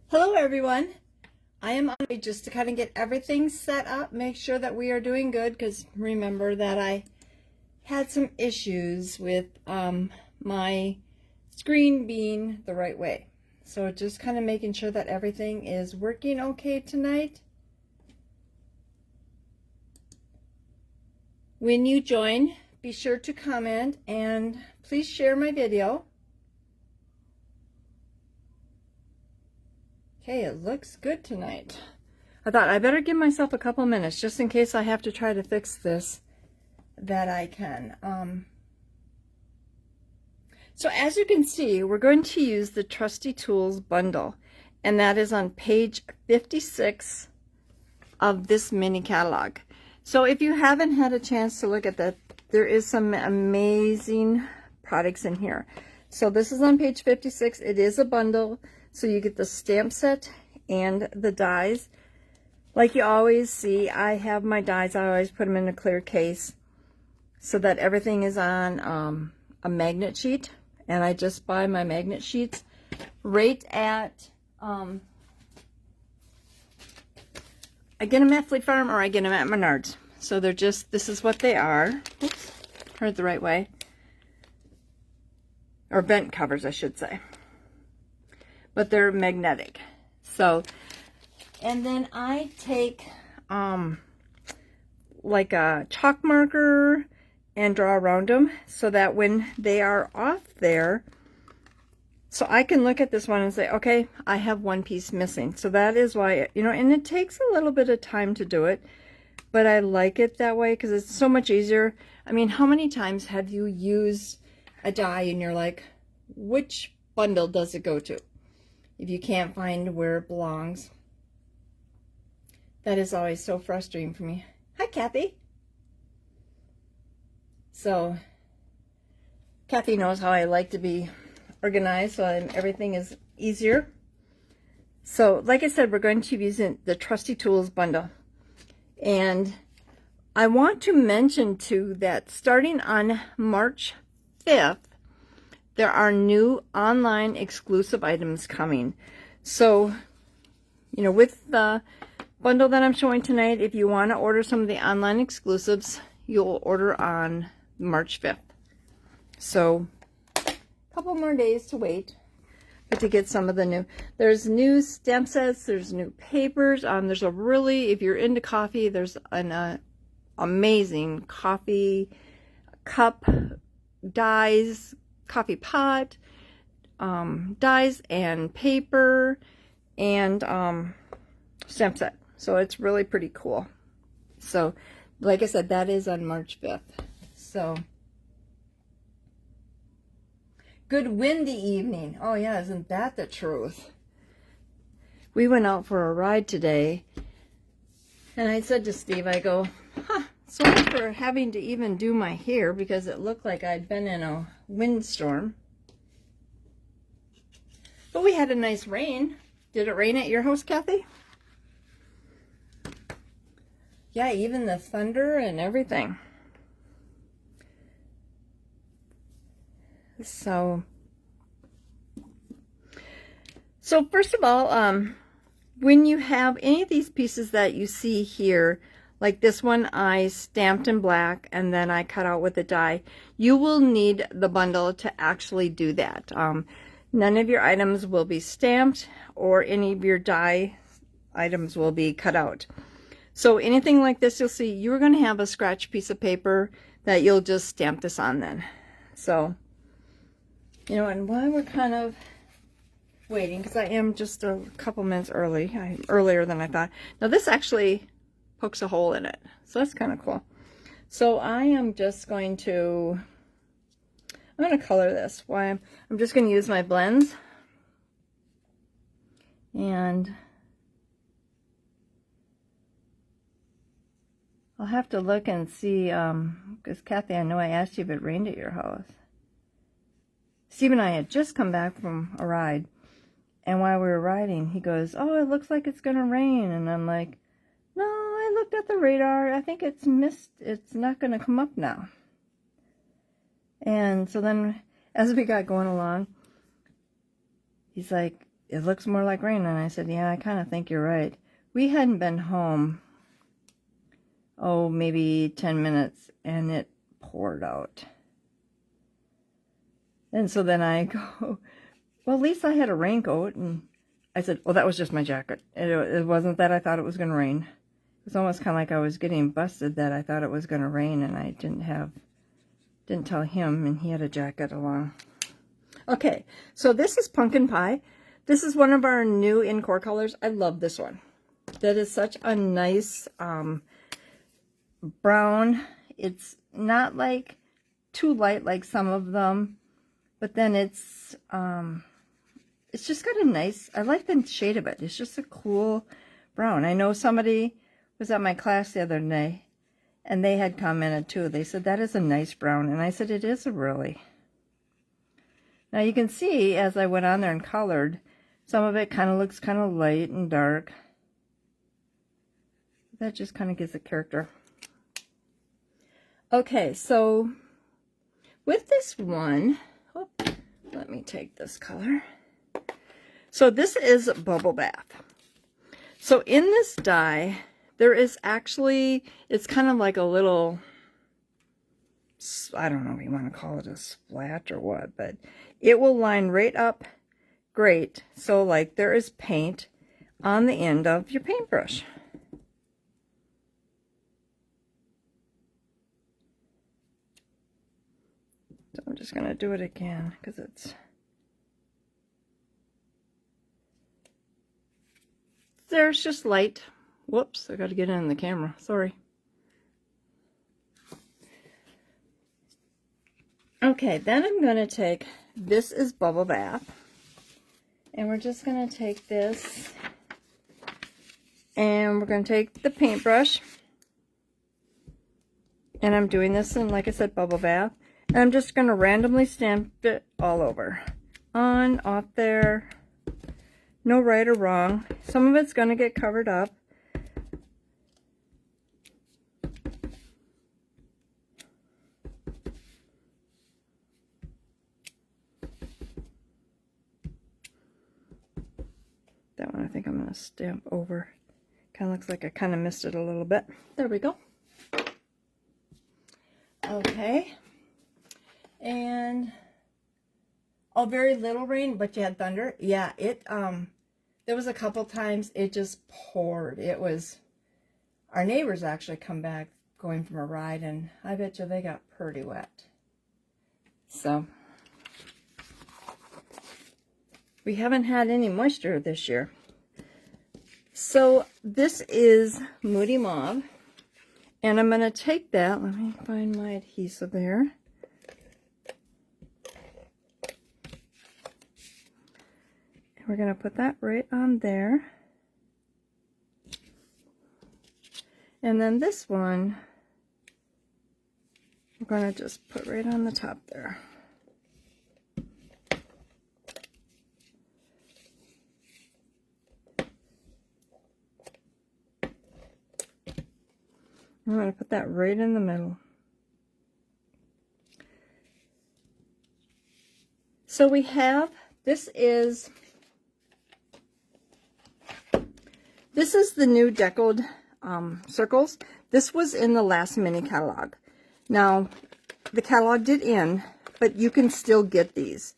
Hello everyone. I am on just to kind of get everything set up, make sure that we are doing good, because remember that I had some issues with my screen being the right way. So just kind of making sure that everything is working okay tonight. When you join, be sure to comment and please share my video. Okay, it looks good tonight. I thought I better give myself a couple minutes just in case I have to try to fix this, that I can. So as you can see, we're going to use the Trusty Tools bundle, and that is on page 56 of this mini catalog. So if you haven't had a chance to look at that, there is some amazing products in here. So this is on page 56. It is a bundle. So you get the stamp set and the dies. Like you always see, I have my dies, I always put them in a clear case so that everything is on a magnet sheet. And I just buy my magnet sheets right at, I get them at Fleet Farm or I get them at Menards. So they're just, this is what they are. Oops, heard the right way. Or bent covers, I should say. But they're magnetic. So, and then I take like a chalk marker and draw around them so that when they are off there, so I can look at this one and say, okay, I have one piece missing. So that is why, you know, and it takes a little bit of time to do it, but I like it that way because it's so much easier. I mean, how many times have you used a die and you're like, which bundle does it go to? If you can't find where it belongs. That is always so frustrating for me. Hi, Kathy. So, Kathy knows how I like to be organized, so everything is easier. So, like I said, we're going to be using the Trusty Tools bundle. And I want to mention, too, that starting on March 5th, there are new online exclusive items coming. So, you know, with the bundle that I'm showing tonight, if you want to order some of the online exclusives, you'll order on March 5th. So, a couple more days to wait to get some of the new. There's new stamp sets, there's new papers. There's a really, if you're into coffee, there's an amazing coffee cup dies, coffee pot, dies and paper, and stamp set. So it's really pretty cool. So like I said, that is on March 5th. So good windy evening. Oh yeah, isn't that the truth? We went out for a ride today, and I said to Steve, I go, sorry for having to even do my hair because it looked like I'd been in a windstorm. But we had a nice rain. Did it rain at your house, Kathy? Yeah, even the thunder and everything. So first of all, when you have any of these pieces that you see here, like this one I stamped in black and then I cut out with a die, you will need the bundle to actually do that. None of your items will be stamped or any of your die items will be cut out. So anything like this, you'll see you're going to have a scratch piece of paper that you'll just stamp this on then. So, you know, and while we're kind of waiting, because I am just a couple minutes earlier than I thought. Now this actually pokes a hole in it, so that's kind of cool. So I am just going to, I'm going to color this. I'm just going to use my blends, and I'll have to look and see, because Kathy, I know I asked you if it rained at your house. Steve and I had just come back from a ride, and while we were riding, he goes, oh, it looks like it's going to rain, and I'm like, no, I looked at the radar. I think it's mist. It's not going to come up now. And so then as we got going along, he's like, it looks more like rain. And I said, yeah, I kind of think you're right. We hadn't been home, oh, maybe 10 minutes, and it poured out. And so then I go, well, at least I had a raincoat. And I said, well, that was just my jacket. It wasn't that I thought it was going to rain. It was almost kind of like I was getting busted that I thought it was going to rain, and I didn't tell him, and he had a jacket along. Okay, so this is pumpkin pie. This is one of our new in-core colors. I love this one. That is such a nice brown. It's not like too light like some of them, but then it's just got a nice, I like the shade of it. It's just a cool brown. I know somebody was at my class the other day, and they had commented too. They said, that is a nice brown. And I said, it is a really. Now you can see as I went on there and colored, some of it kind of looks kind of light and dark. That just kind of gives it character. Okay, so with this one, let me take this color. So this is Bubble Bath. So in this die, there is actually, it's kind of like a little, I don't know if you want to call it a splat or what, but it will line right up great. So like there is paint on the end of your paintbrush. So I'm just going to do it again because there's just light. Whoops, I got to get in the camera. Sorry. Okay, then I'm going to take, this is Bubble Bath, and we're just going to take this, and we're going to take the paintbrush, and I'm doing this in, like I said, Bubble Bath, and I'm just going to randomly stamp it all over. On, off there, no right or wrong. Some of it's going to get covered up. That one I think I'm going to stamp over. Kind of looks like I kind of missed it a little bit. There we go. Okay. And, oh, very little rain, but you had thunder. Yeah, there was a couple times it just poured. It was, our neighbors actually come back going from a ride, and I bet you they got pretty wet. So, we haven't had any moisture this year. So this is Moody Mauve, and I'm going to take that, let me find my adhesive there. And we're going to put that right on there. And then this one, we're going to just put right on the top there. I'm going to put that right in the middle. So we have, this is the new deckled circles. This was in the last mini catalog. Now, the catalog did end, but you can still get these.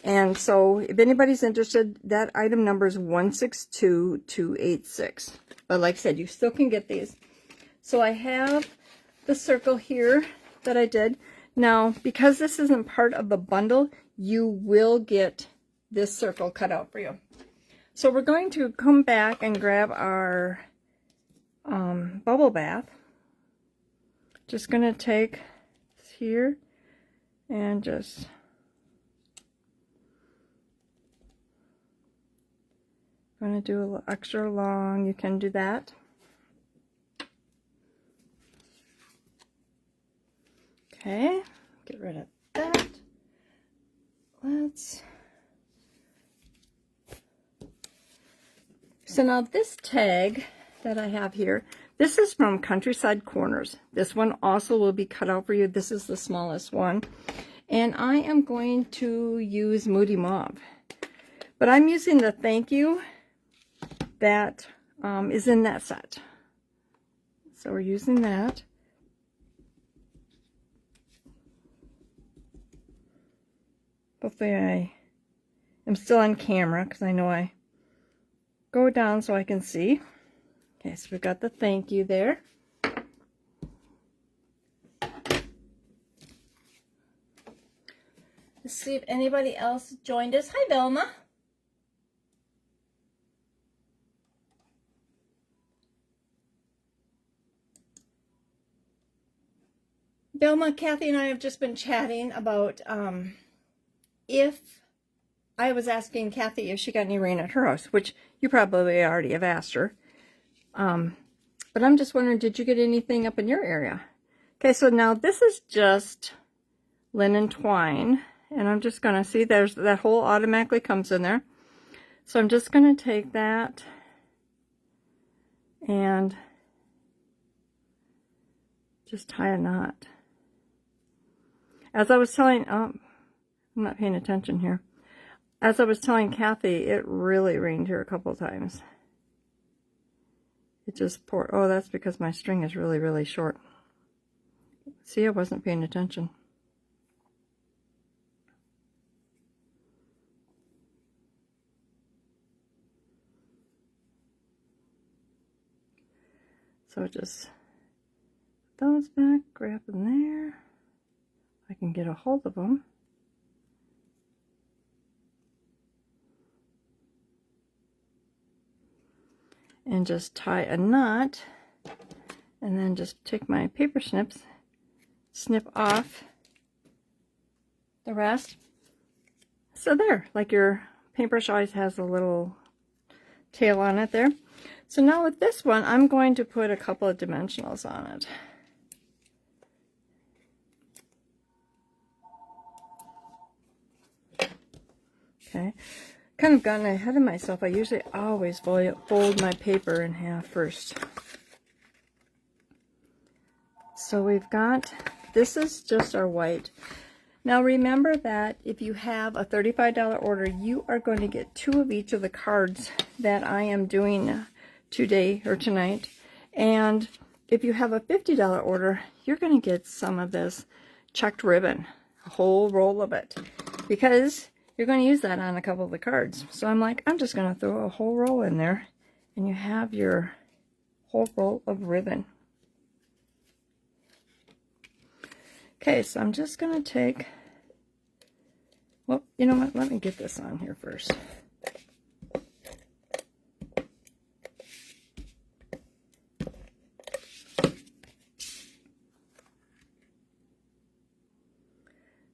And so if anybody's interested, that item number is 162286. But like I said, you still can get these. So I have the circle here that I did. Now, because this isn't part of the bundle, you will get this circle cut out for you. So we're going to come back and grab our Bubble Bath. Just going to take this here and just going to do a little extra long. You can do that. Okay, get rid of that. So now this tag that I have here, this is from Countryside Corners. This one also will be cut out for you. This is the smallest one. And I am going to use Moody Mauve. But I'm using the thank you that is in that set. So we're using that. Hopefully I am still on camera because I know I go down so I can see. Okay, so we've got the thank you there. Let's see if anybody else joined us. Hi, Velma. Velma, Kathy, and I have just been chatting about if I was asking Kathy if she got any rain at her house, which you probably already have asked her. But I'm just wondering, did you get anything up in your area? Okay, so now this is just linen twine, and I'm just going to see there's that hole automatically comes in there. So I'm just going to take that and just tie a knot. As I was telling, oh, I'm not paying attention here. As I was telling Kathy, it really rained here a couple times. It just poured. Oh, that's because my string is really, really short. See, I wasn't paying attention. So just put those back, grab them there. I can get a hold of them. And just tie a knot, and then just take my paper snips, snip off the rest. So there, like your paintbrush always has a little tail on it there. So now with this one, I'm going to put a couple of dimensionals on it. Okay, kind of gotten ahead of myself. I usually always fold my paper in half first. So we've got, this is just our white. Now remember that if you have a $35 order, you are going to get 2 of each of the cards that I am doing today or tonight. And if you have a $50 order, you're going to get some of this checked ribbon, a whole roll of it, because you're going to use that on a couple of the cards. So I'm like, I'm just going to throw a whole roll in there, and you have your whole roll of ribbon. Okay, so I'm just going to take, well, you know what, let me get this on here first.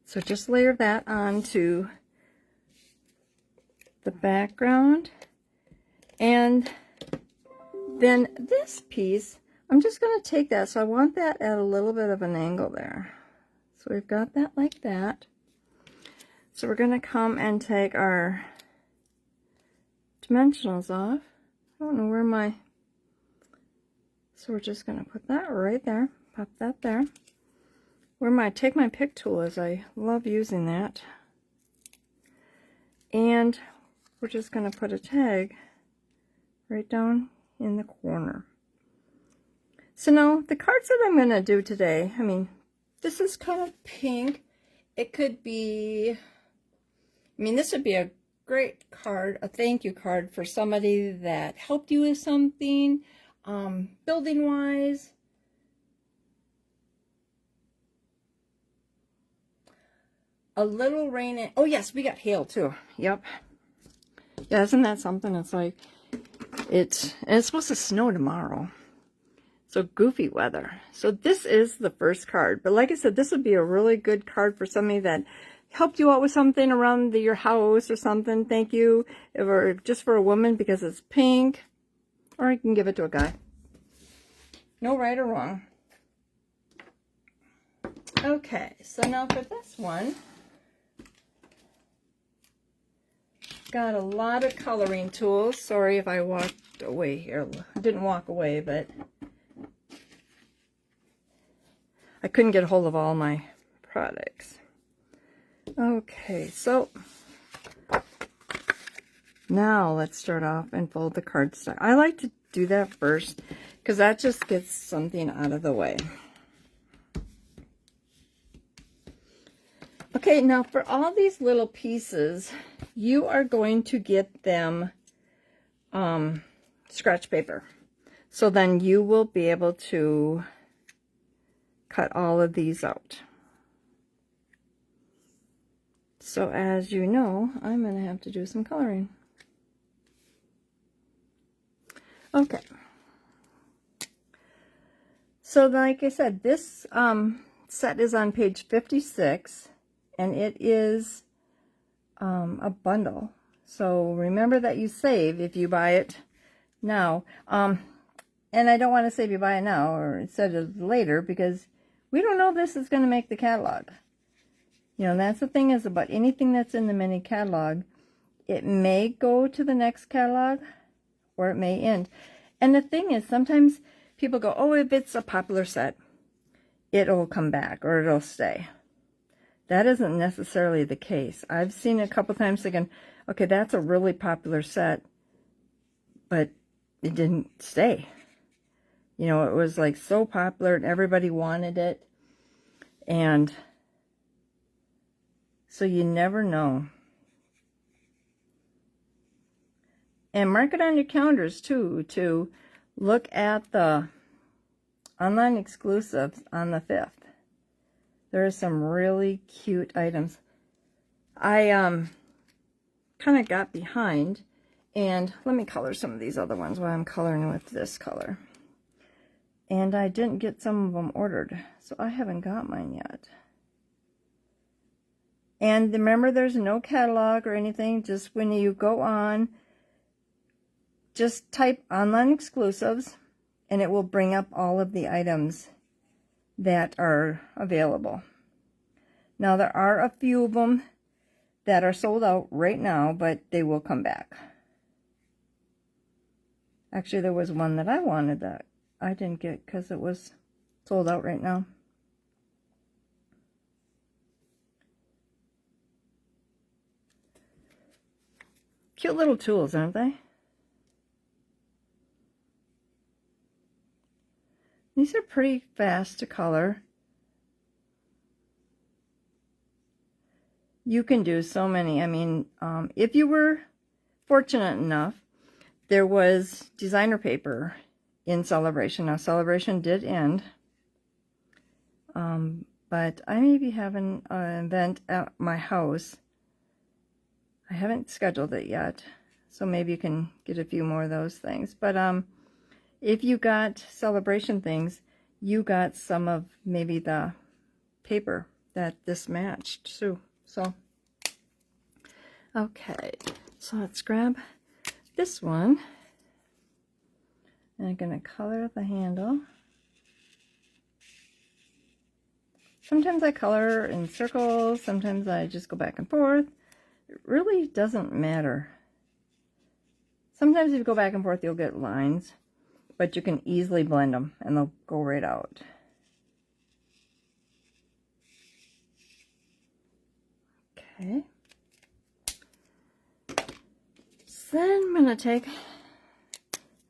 So just layer that onto the background, and then this piece, I'm just going to take that, so I want that at a little bit of an angle there. So we've got that like that. So we're going to come and take our dimensionals off. I don't know where my, so we're just going to put that right there, pop that there. Where my take my pick tool is, I love using that. And we're just going to put a tag right down in the corner. So now the cards that I'm going to do today, I mean, this is kind of pink. It could be, I mean, this would be a great card, a thank you card for somebody that helped you with something, building wise. A little rain in, oh yes, we got hail too. Yep. Yeah, isn't that something? It's like, it's supposed to snow tomorrow. So goofy weather. So this is the first card. But like I said, this would be a really good card for somebody that helped you out with something around your house or something. Thank you. Or just for a woman because it's pink. Or you can give it to a guy. No right or wrong. Okay, so now for this one, got a lot of coloring tools. Sorry if I walked away here. I didn't walk away, but I couldn't get a hold of all my products. Okay, so Now let's start off and fold the cardstock. I like to do that first because that just gets something out of the way. Okay, now for all these little pieces, you are going to get them scratch paper. So then you will be able to cut all of these out. So as you know, I'm going to have to do some coloring. Okay. So like I said, this set is on page 56, and it is a bundle. So remember that you save if you buy it now. And I don't want to say if you buy it now or instead of later, because we don't know if this is going to make the catalog. You know, that's the thing is about anything that's in the mini catalog. It may go to the next catalog or it may end. And the thing is, sometimes people go, oh, if it's a popular set, it'll come back or it'll stay. That isn't necessarily the case. I've seen it a couple times thinking, okay, that's a really popular set, but it didn't stay. You know, it was like so popular and everybody wanted it. And so you never know. And mark it on your calendars too, to look at the online exclusives on the 5th. There are some really cute items. I kind of got behind, and let me color some of these other ones while I'm coloring with this color. And I didn't get some of them ordered, so I haven't got mine yet. And remember, there's no catalog or anything. Just when you go on, just type online exclusives, and it will bring up all of the items that are available. Now, there are a few of them that are sold out right now, but they will come back. Actually, there was one that I wanted that I didn't get because it was sold out right now. Cute little tools, aren't they? These are pretty fast to color. You can do so many. I mean, if you were fortunate enough, there was designer paper in Celebration. Now, Celebration did end, but I may be having an event at my house. I haven't scheduled it yet, so maybe you can get a few more of those things. But if you got Celebration things, you got some of maybe the paper that this matched too. So, okay, so let's grab this one. And I'm going to color the handle. Sometimes I color in circles, sometimes I just go back and forth. It really doesn't matter. Sometimes if you go back and forth, you'll get lines, but you can easily blend them and they'll go right out. Okay. So then I'm going to take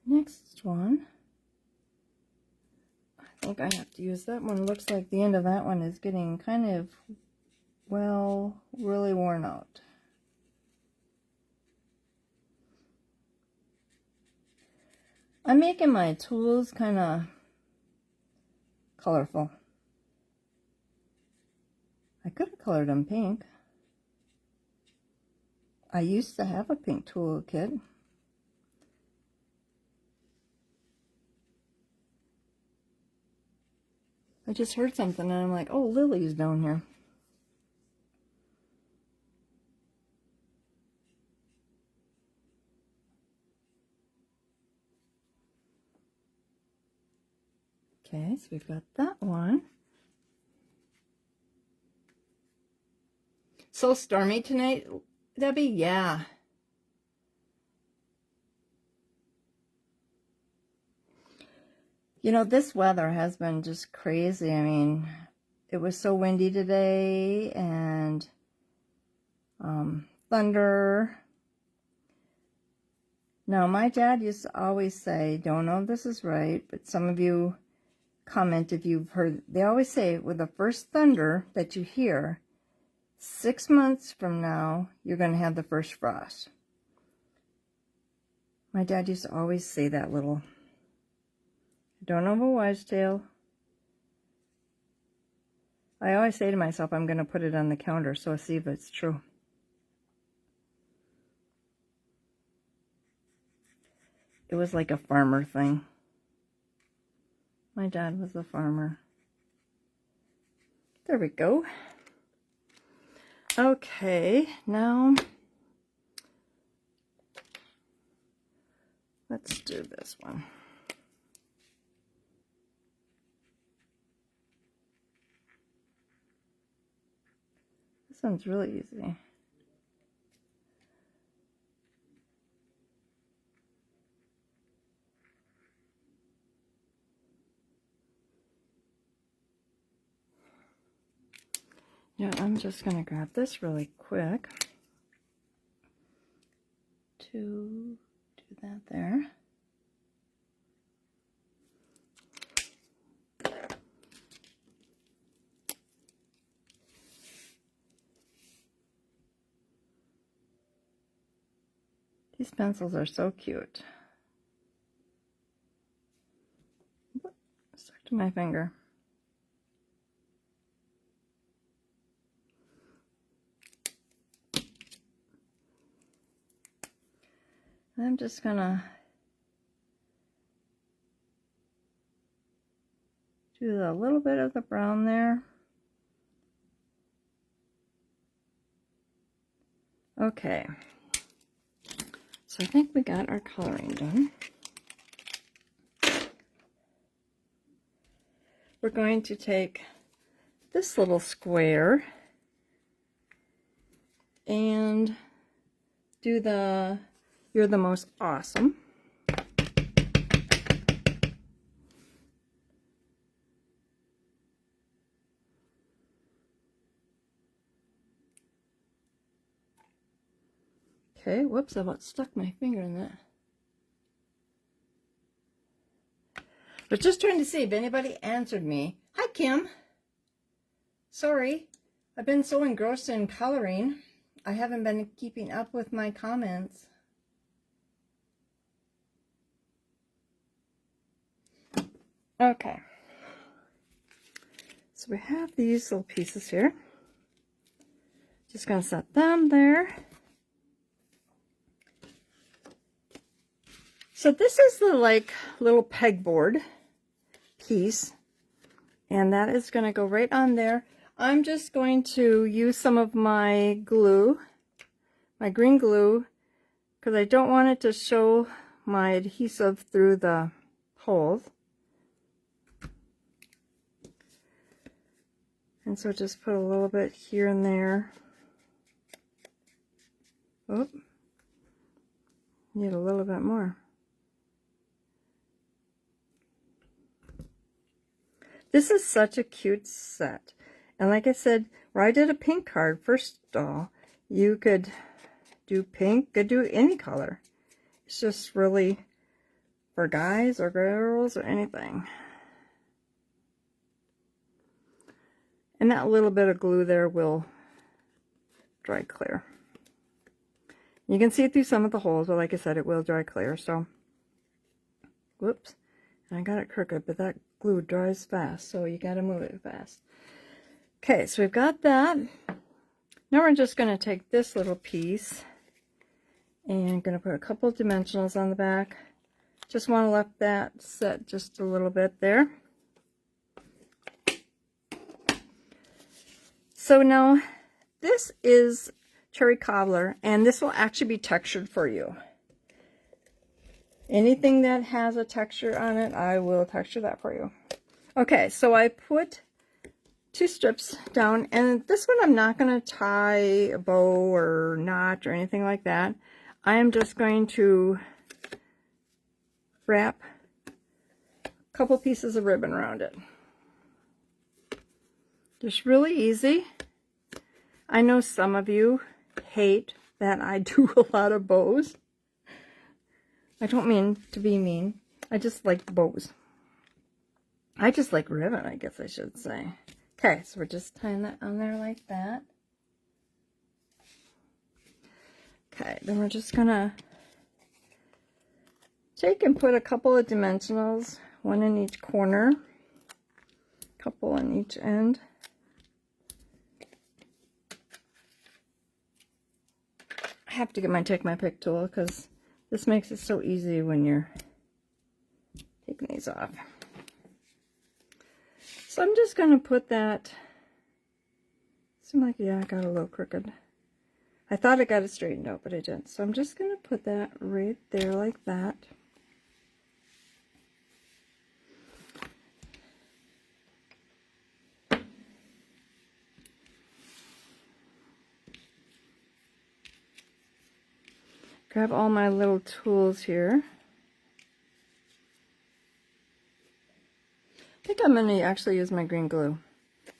next one. I think I have to use that one. Looks like the end of that one is getting kind of, well, really worn out. I'm making my tools kind of colorful. I could have colored them pink. I used to have a pink tool kit. I just heard something and I'm like, oh, Lily's down here. Okay, so we've got that one. So stormy tonight, Debbie? Yeah. You know, this weather has been just crazy. I mean, it was so windy today and thunder. Now, my dad used to always say, don't know if this is right, but some of you comment if you've heard, they always say with the first thunder that you hear, 6 months from now, you're going to have the first frost. My dad used to always say that little, I don't know of a wives' tale. I always say to myself, I'm going to put it on the calendar, so I'll see if it's true. It was like a farmer thing. My dad was a farmer. There we go. Okay, now let's do this one. This one's really easy. Yeah, I'm just going to grab this really quick to do that there. These pencils are so cute. Stuck to my finger. I'm just gonna do a little bit of the brown there. Okay, so I think we got our coloring done. We're going to take this little square and do the You're the Most Awesome. Okay, whoops, I about stuck my finger in that. But just trying to see if anybody answered me. Hi, Kim. Sorry, I've been so engrossed in coloring, I haven't been keeping up with my comments. Okay, so we have these little pieces here. Just gonna set them there. So this is the like little pegboard piece, and that is gonna go right on there. I'm just going to use some of my glue, my green glue, because I don't want it to show my adhesive through the holes. And so just put a little bit here and there. Oop. Need a little bit more. This is such a cute set. And like I said, where I did a pink card, first of all, you could do pink, could do any color. It's just really for guys or girls or anything. And that little bit of glue there will dry clear. You can see it through some of the holes, but like I said, it will dry clear. So, whoops, and I got it crooked, but that glue dries fast, so you got to move it fast. Okay, so we've got that. Now we're just going to take this little piece and going to put a couple dimensionals on the back. Just want to let that set just a little bit there. So now this is cherry cobbler, and this will actually be textured for you. Anything that has a texture on it, I will texture that for you. Okay, so I put 2 strips down, and this one I'm not going to tie a bow or knot or anything like that. I am just going to wrap a couple pieces of ribbon around it. Just really easy. I know some of you hate that I do a lot of bows, I don't mean to be mean. I just like bows. I just like ribbon, I guess I should say. Okay, so we're just tying that on there like that. Okay, then we're just gonna take and put a couple of dimensionals, one in each corner, a couple on each end. I have to get my Take My Pick tool because this makes it so easy when you're taking these off. So I'm just going to put that, seemed like, yeah, I got a little crooked. I thought I got it straightened out, but I didn't. So I'm just going to put that right there like that. Grab all my little tools here. I think I'm going to actually use my green glue.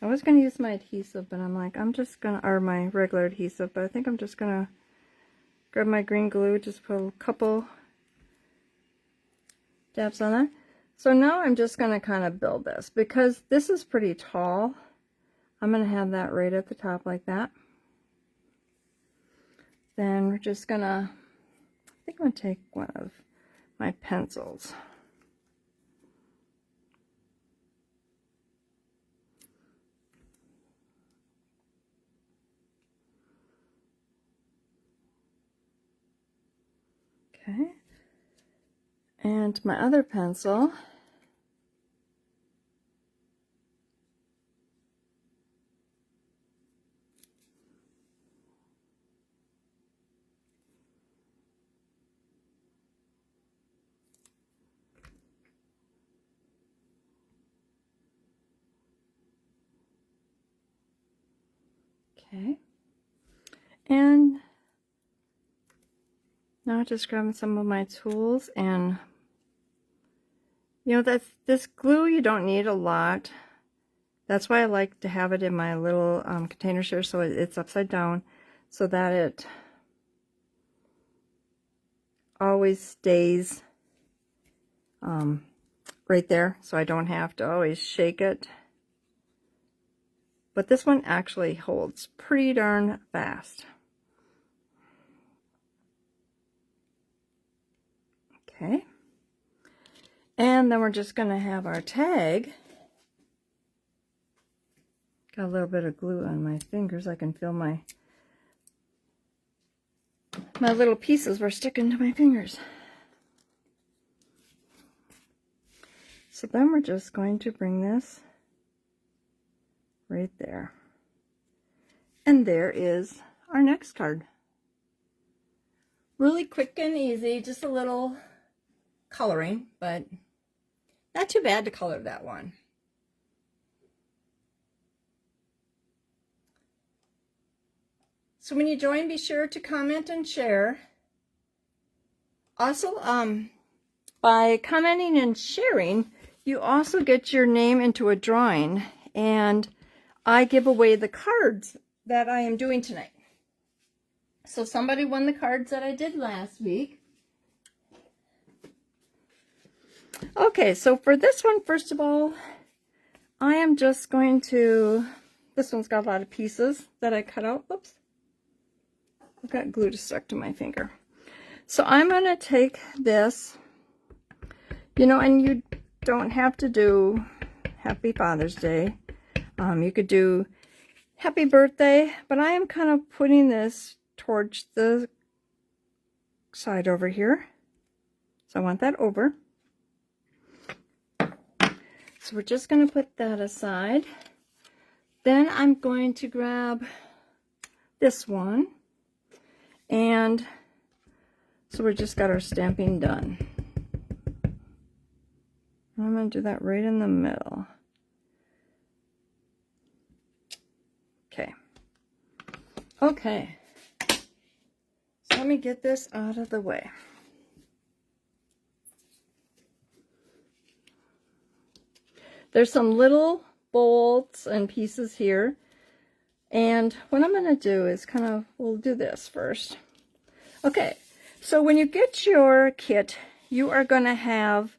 I was going to use my adhesive, but I'm like, I'm just going to, or my regular adhesive, but I think I'm just going to grab my green glue, just put a couple dabs on that. So now I'm just going to kind of build this, because this is pretty tall. I'm going to have that right at the top like that. Then we're just going to, I think I'm going to take one of my pencils. Okay, and my other pencil, okay, and now just grabbing some of my tools, and you know, this glue, you don't need a lot. That's why I like to have it in my little containers here, so it's upside down, so that it always stays right there, so I don't have to always shake it. But this one actually holds pretty darn fast. Okay. And then we're just going to have our tag. Got a little bit of glue on my fingers. I can feel my little pieces were sticking to my fingers. So then we're just going to bring this right there. And there is our next card. Really quick and easy, just a little coloring, but not too bad to color that one. So when you join, be sure to comment and share. Also, by commenting and sharing, you also get your name into a drawing, and I give away the cards that I am doing tonight. So somebody won the cards that I did last week. Okay, so for this one, first of all, I am just going to, this one's got a lot of pieces that I cut out. Whoops. I've got glue stuck to my finger. So I'm going to take this, you know, and you don't have to do Happy Father's Day. You could do Happy Birthday, but I am kind of putting this towards the side over here. So I want that over. So we're just going to put that aside. Then I'm going to grab this one. And so we just got our stamping done. I'm going to do that right in the middle. Okay. Okay. So let me get this out of the way. There's some little bolts and pieces here. And what I'm going to do is we'll do this first. Okay, So when you get your kit, you are going to have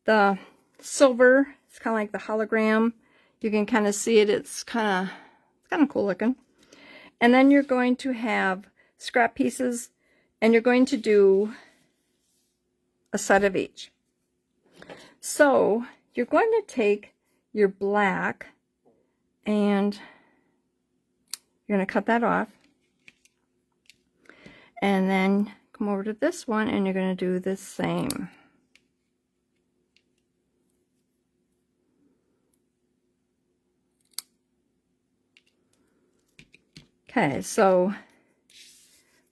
the silver. It's kind of like the hologram. You can kind of see it. It's kind of cool looking. And then you're going to have scrap pieces, and you're going to do a set of each. So you're going to take your black and you're going to cut that off. And then come over to this one and you're going to do the same. Okay, so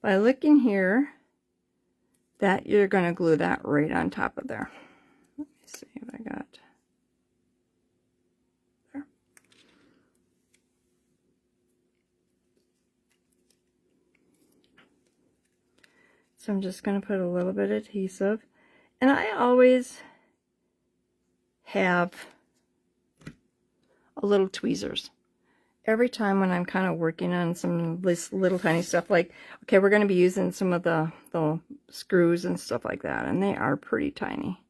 by looking here, that you're going to glue that right on top of there. Let me see if I got there. So I'm just going to put a little bit of adhesive, and I always have a little tweezers every time when I'm kind of working on some of this little tiny stuff. Like, okay, we're going to be using some of the screws and stuff like that, and they are pretty tiny.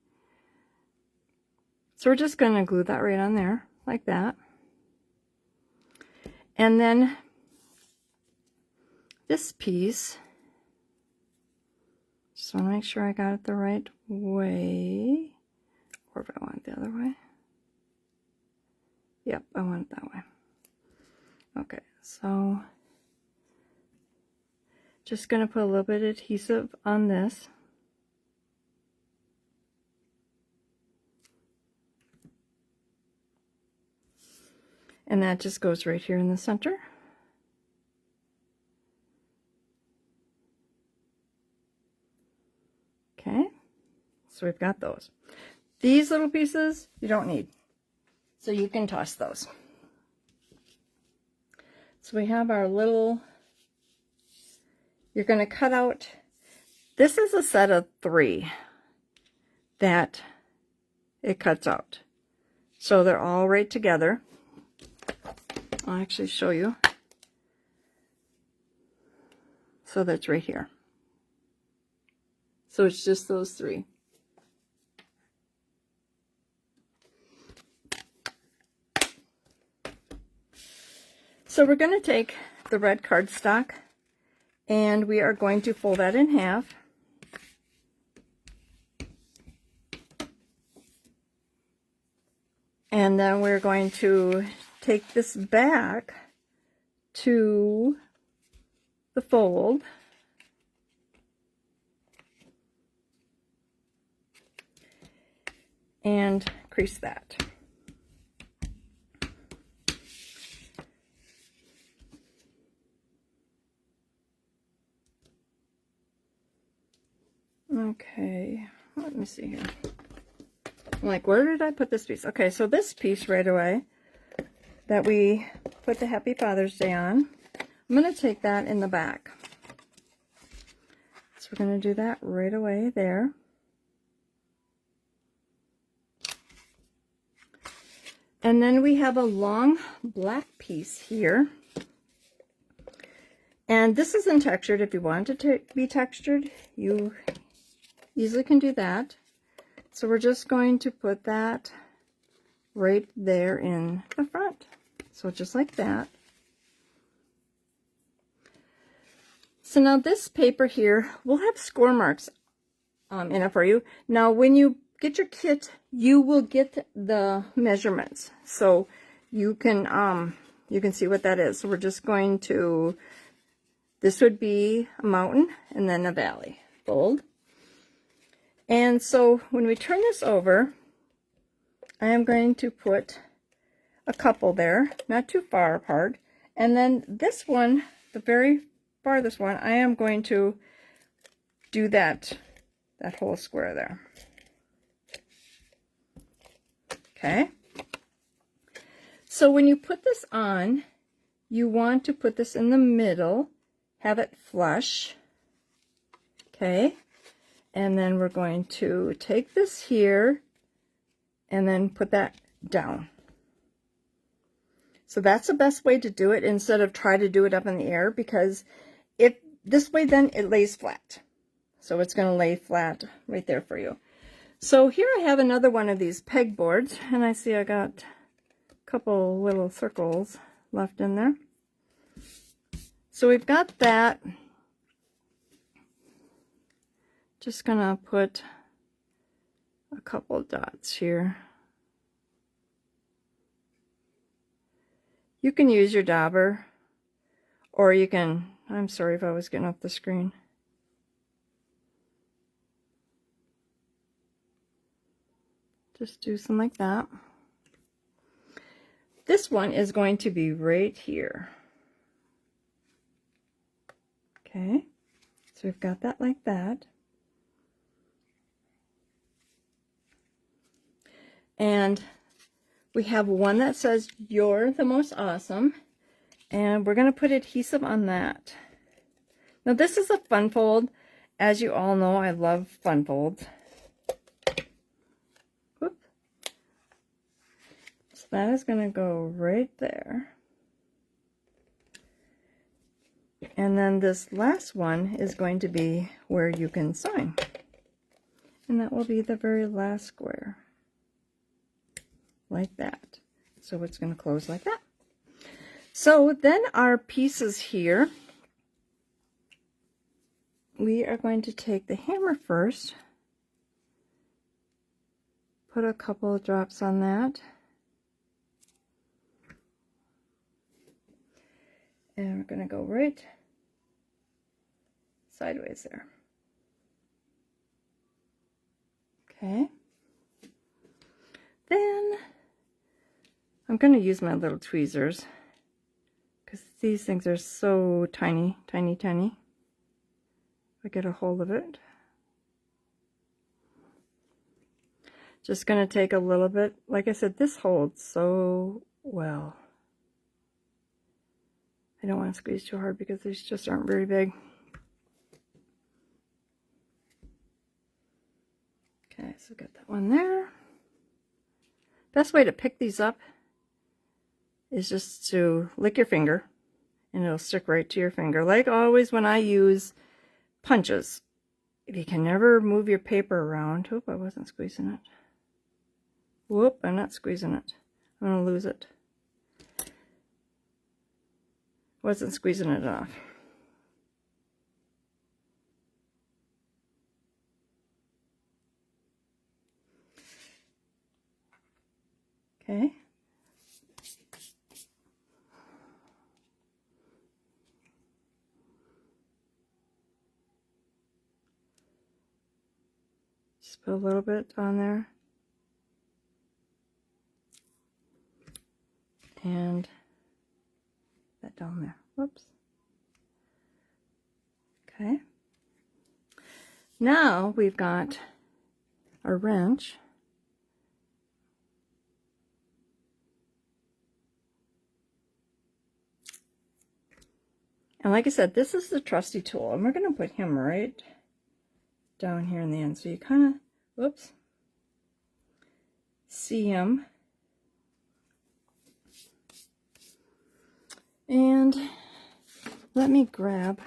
So we're just going to glue that right on there like that. And then this piece, just want to make sure I got it the right way, or if I want it the other way. Yep, I want it that way. Okay, so just going to put a little bit of adhesive on this. And that just goes right here in the center. Okay, so we've got those. These little pieces you don't need, so you can toss those. So we have our little, you're going to cut out, this is a set of 3 that it cuts out. So they're all right together. I'll actually show you. So that's right here. So it's just those 3. So we're going to take the red cardstock and we are going to fold that in half. And then we're going to take this back to the fold. And crease that. Okay, let me see here. I'm like, where did I put this piece? Okay, so this piece right away that we put the Happy Father's Day on, I'm going to take that in the back. So we're going to do that right away there. And then we have a long black piece here. And this isn't textured. If you want it to be textured, you easily can do that. So we're just going to put that right there in the front. So just like that. So now this paper here will have score marks in it for you. Now when you get your kit, you will get the measurements. So you can see what that is. So we're just going to, this would be a mountain and then a valley. Fold. And so when we turn this over, I am going to put a couple there, not too far apart. And then this one, the very farthest one, I am going to do that whole square there. Okay. So when you put this on, you want to put this in the middle, have it flush. Okay. And then we're going to take this here and then put that down. So that's the best way to do it instead of try to do it up in the air, because if this way then it lays flat. So it's going to lay flat right there for you. So here I have another one of these pegboards, and I see I got a couple little circles left in there. So we've got that. Just going to put a couple dots here. You can use your dauber, or you can, I'm sorry if I was getting off the screen. Just do something like that. This one is going to be right here. Okay, so we've got that like that. And we have one that says, "You're the most awesome." And we're going to put adhesive on that. Now this is a fun fold. As you all know, I love fun folds. Whoop. So that is going to go right there. And then this last one is going to be where you can sign. And that will be the very last square. Like that. So it's going to close like that. So then our pieces here, we are going to take the hammer first, put a couple of drops on that, and we're going to go right sideways there. Okay. Then I'm going to use my little tweezers, because these things are so tiny, tiny, tiny. I get a hold of it. Just going to take a little bit. Like I said, this holds so well. I don't want to squeeze too hard because these just aren't very big. Okay, so got that one there. Best way to pick these up is just to lick your finger, and it'll stick right to your finger. Like always when I use punches, if you can never move your paper around. Oop, I wasn't squeezing it. Whoop, I'm not squeezing it. I'm going to lose it. Wasn't squeezing it off. Okay. Just put a little bit on there. And that down there. Whoops. Okay. Now we've got our wrench. And like I said, this is the Trusty tool, and we're going to put him right down here in the end. So you kind of, whoops, see him. And let me grab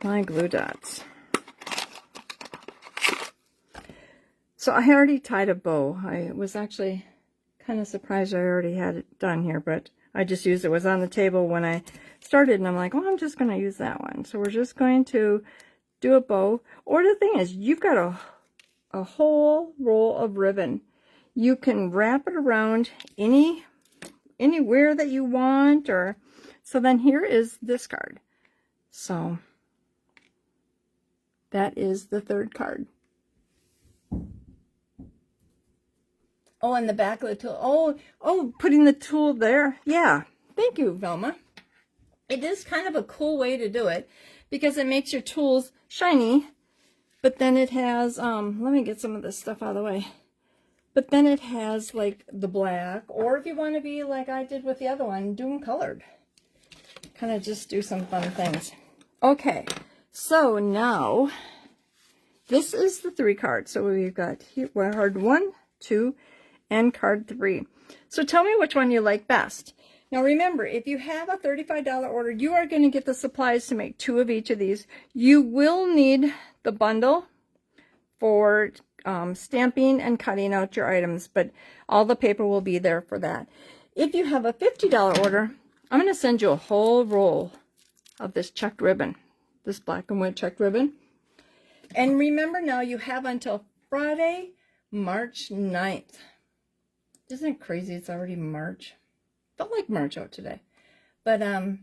my glue dots. So I already tied a bow. I was actually kind of surprised I already had it done here, but I just used it. It was on the table when I started, and I'm like, well, I'm just going to use that one. So we're just going to do a bow. Or the thing is, you've got a whole roll of ribbon. You can wrap it around anywhere that you want, or so then here is this card. So that is the third card. Oh, and the back of the tool. Oh, putting the tool there. Yeah. Thank you, Velma. It is kind of a cool way to do it because it makes your tools shiny, but then it has, let me get some of this stuff out of the way. But then it has like the black, or if you want to be like I did with the other one, do them colored. Kind of just do some fun things. Okay, so now this is the 3 cards. So we've got here, card 1, 2, and card 3. So tell me which one you like best. Now remember, if you have a $35 order, you are going to get the supplies to make 2 of each of these. You will need the bundle for stamping and cutting out your items, but all the paper will be there for that. If you have a $50 order, I'm going to send you a whole roll of this checked ribbon, this black and white checked ribbon. And remember now, you have until Friday, March 9th. Isn't it crazy? It's already March. Felt like March out today. But and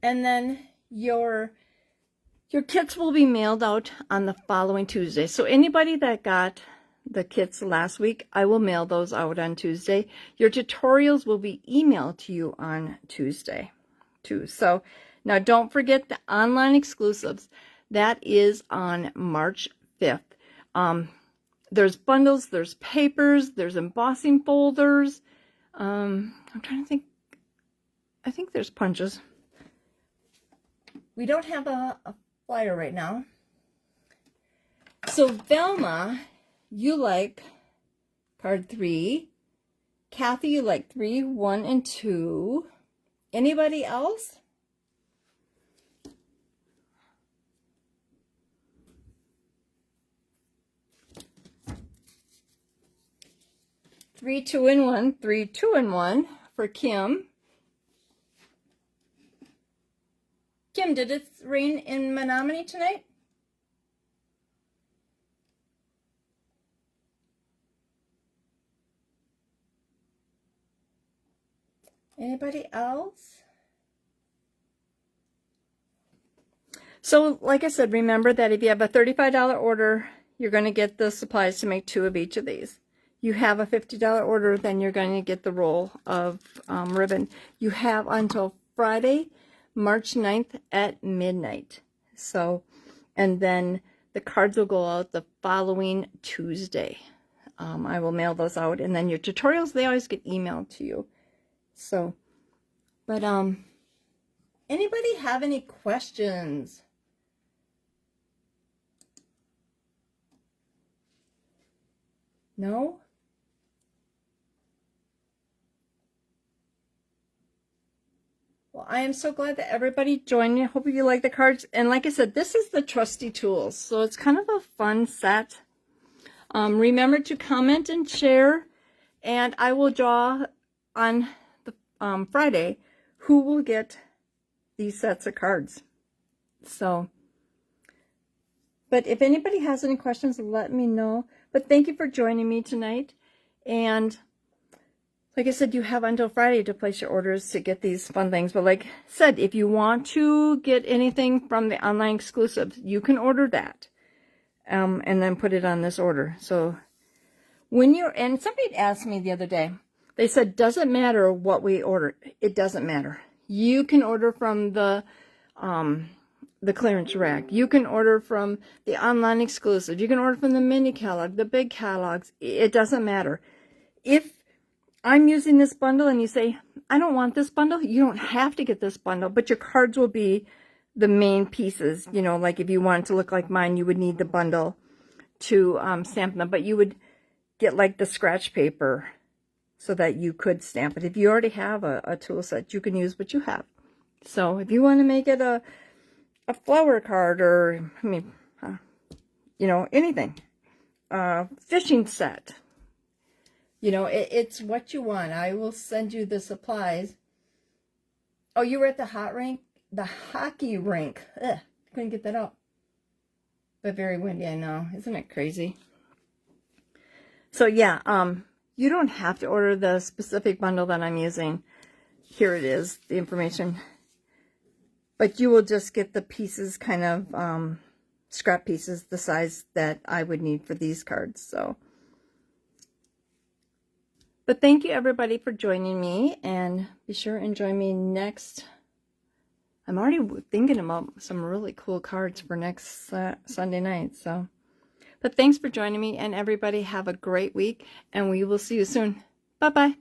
then your kits will be mailed out on the following Tuesday. So anybody that got the kits last week, I will mail those out on Tuesday. Your tutorials will be emailed to you on Tuesday too. So now don't forget the online exclusives. That is on March 5th. There's bundles, there's papers, there's embossing folders. I'm trying to think. I think there's punches. We don't have a flyer right now. So Velma, you like card 3. Kathy, you like 3, 1, and 2. Anybody else? Three, 2, and 1. 3, 2, and 1 for Kim. Kim, did it rain in Menominee tonight? Anybody else? So, like I said, remember that if you have a $35 order, you're going to get the supplies to make 2 of each of these. You have a $50 order, then you're going to get the roll of ribbon. You have until Friday, March 9th at midnight. So, and then the cards will go out the following Tuesday. I will mail those out, and then your tutorials, they always get emailed to you. So, but anybody have any questions? No? Well, I am so glad that everybody joined me. I hope you like the cards. And like I said, this is the Trusty Tools. So it's kind of a fun set. Remember to comment and share. And I will draw on the Friday who will get these sets of cards. So, but if anybody has any questions, let me know. But thank you for joining me tonight. And like I said, you have until Friday to place your orders to get these fun things. But like I said, if you want to get anything from the online exclusives, you can order that. And then put it on this order. So when you're, and somebody asked me the other day, they said, doesn't matter what we order. It doesn't matter. You can order from the clearance rack. You can order from the online exclusive. You can order from the mini catalog, the big catalogs. It doesn't matter. If I'm using this bundle and you say, I don't want this bundle, you don't have to get this bundle, but your cards will be the main pieces. You know, like if you wanted to look like mine, you would need the bundle to stamp them, but you would get like the scratch paper so that you could stamp it. If you already have a tool set, you can use what you have. So if you want to make it a flower card, or, I mean, you know, anything, fishing set, you know, it's what you want. I will send you the supplies. Oh, you were at the hockey rink. Ugh, couldn't get that out. But very windy, I know. Isn't it crazy? So yeah, you don't have to order the specific bundle that I'm using. Here it is, the information. But you will just get the pieces, kind of scrap pieces, the size that I would need for these cards. So, but thank you everybody for joining me, and be sure and join me next. I'm already thinking about some really cool cards for next Sunday night. So, but thanks for joining me, and everybody have a great week, and we will see you soon. Bye-bye.